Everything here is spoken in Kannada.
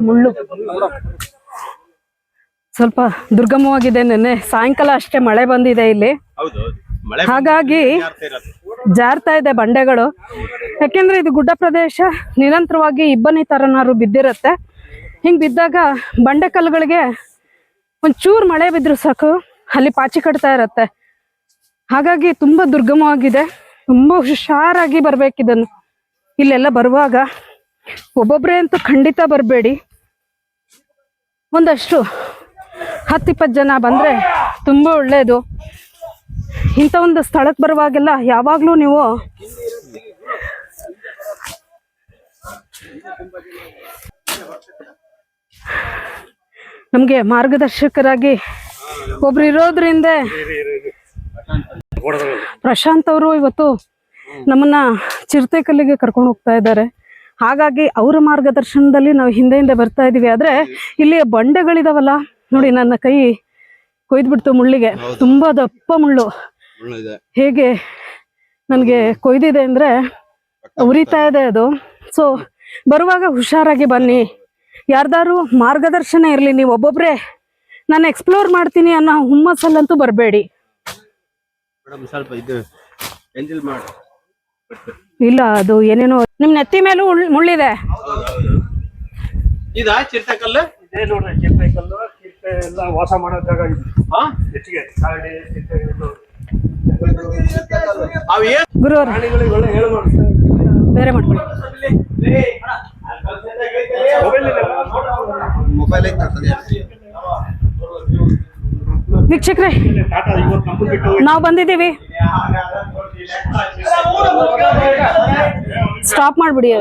ಮುಳ್ಳು ಸ್ವಲ್ಪ ದುರ್ಗಮವಾಗಿದೆ. ನೆನ್ನೆ ಸಾಯಂಕಾಲ ಅಷ್ಟೇ ಮಳೆ ಬಂದಿದೆ ಇಲ್ಲಿ, ಹಾಗಾಗಿ ಜಾರ್ತಾ ಇದೆ ಬಂಡೆಗಳು. ಯಾಕೆಂದ್ರೆ ಇದು ಗುಡ್ಡ ಪ್ರದೇಶ, ನಿರಂತರವಾಗಿ ಇಬ್ಬನಿ ತರನಾರು ಬಿದ್ದಿರತ್ತೆ. ಹಿಂಗ್ ಬಿದ್ದಾಗ ಬಂಡೆ ಕಲ್ಲುಗಳಿಗೆ ಒಂಚೂರು ಮಳೆ ಬಿದ್ರು ಸಾಕು ಅಲ್ಲಿ ಪಾಚಿ ಕಟ್ತಾ ಇರತ್ತೆ. ಹಾಗಾಗಿ ತುಂಬಾ ದುರ್ಗಮವಾಗಿದೆ. ತುಂಬಾ ಹುಷಾರಾಗಿ ಬರ್ಬೇಕಿದನ್ನು. ಇಲ್ಲೆಲ್ಲ ಬರುವಾಗ ಒಬ್ಬೊಬ್ರೆ ಅಂತೂ ಖಂಡಿತ ಬರಬೇಡಿ. ಒಂದಷ್ಟು 10-20 ಜನ ಬಂದ್ರೆ ತುಂಬಾ ಒಳ್ಳೇದು. ಇಂಥ ಒಂದು ಸ್ಥಳಕ್ಕೆ ಬರುವಾಗೆಲ್ಲ ಯಾವಾಗ್ಲೂ ನೀವು ನಮ್ಗೆ ಮಾರ್ಗದರ್ಶಕರಾಗಿ ಒಬ್ರು ಇರೋದ್ರಿಂದ ಪ್ರಶಾಂತ್ ಅವರು ಇವತ್ತು ನಮ್ಮನ್ನ ಚಿರತೆಕಲ್ಲಿಗೆ ಕರ್ಕೊಂಡು ಹೋಗ್ತಾ ಇದ್ದಾರೆ. ಹಾಗಾಗಿ ಅವರ ಮಾರ್ಗದರ್ಶನದಲ್ಲಿ ನಾವು ಹಿಂದೆ ಬರ್ತಾ ಇದೀವಿ. ಆದ್ರೆ ಇಲ್ಲಿ ಬಂಡೆಗಳಿದಾವಲ್ಲ ನೋಡಿ, ನನ್ನ ಕೈ ಕೊಯ್ದ್ಬಿಡ್ತು ಮುಳ್ಳಿಗೆ. ತುಂಬಾ ದಪ್ಪ ಮುಳ್ಳು ಹೇಗೆ ನನಗೆ ಕೊಯ್ದಿದೆ ಅಂದ್ರೆ ಉರಿತಾ ಇದೆ ಅದು. ಸೊ ಬರುವಾಗ ಹುಷಾರಾಗಿ ಬನ್ನಿ. ಯಾರ್ದಾರು ಮಾರ್ಗದರ್ಶನ ಇರಲಿ. ನೀವು ಒಬ್ಬೊಬ್ರೆ ನಾನು ಎಕ್ಸ್ಪ್ಲೋರ್ ಮಾಡ್ತೀನಿ ಅನ್ನೋ ಹುಮ್ಮಸ್ಸಲ್ಲಂತೂ ಬರಬೇಡಿ. ಇಲ್ಲ, ಅದು ಏನೇನೋ ನಿಮ್ ನೆತ್ತಿ ಮೇಲೂ ಮುಳ್ಳಿದೆ. ವಾಸ ಮಾಡೋ ಜಾಗ ಹೆಚ್ಚಿಗೆ ಗುರು ಬೇರೆ ಮಾಡ್ಕೊಳ್ಳಿ. ವೀಕ್ಷಕರೇ, ನಾವು ಬಂದಿದ್ದೀವಿ. ಸ್ಟಾಪ್ ಮಾಡ್ಬಿಡಿ.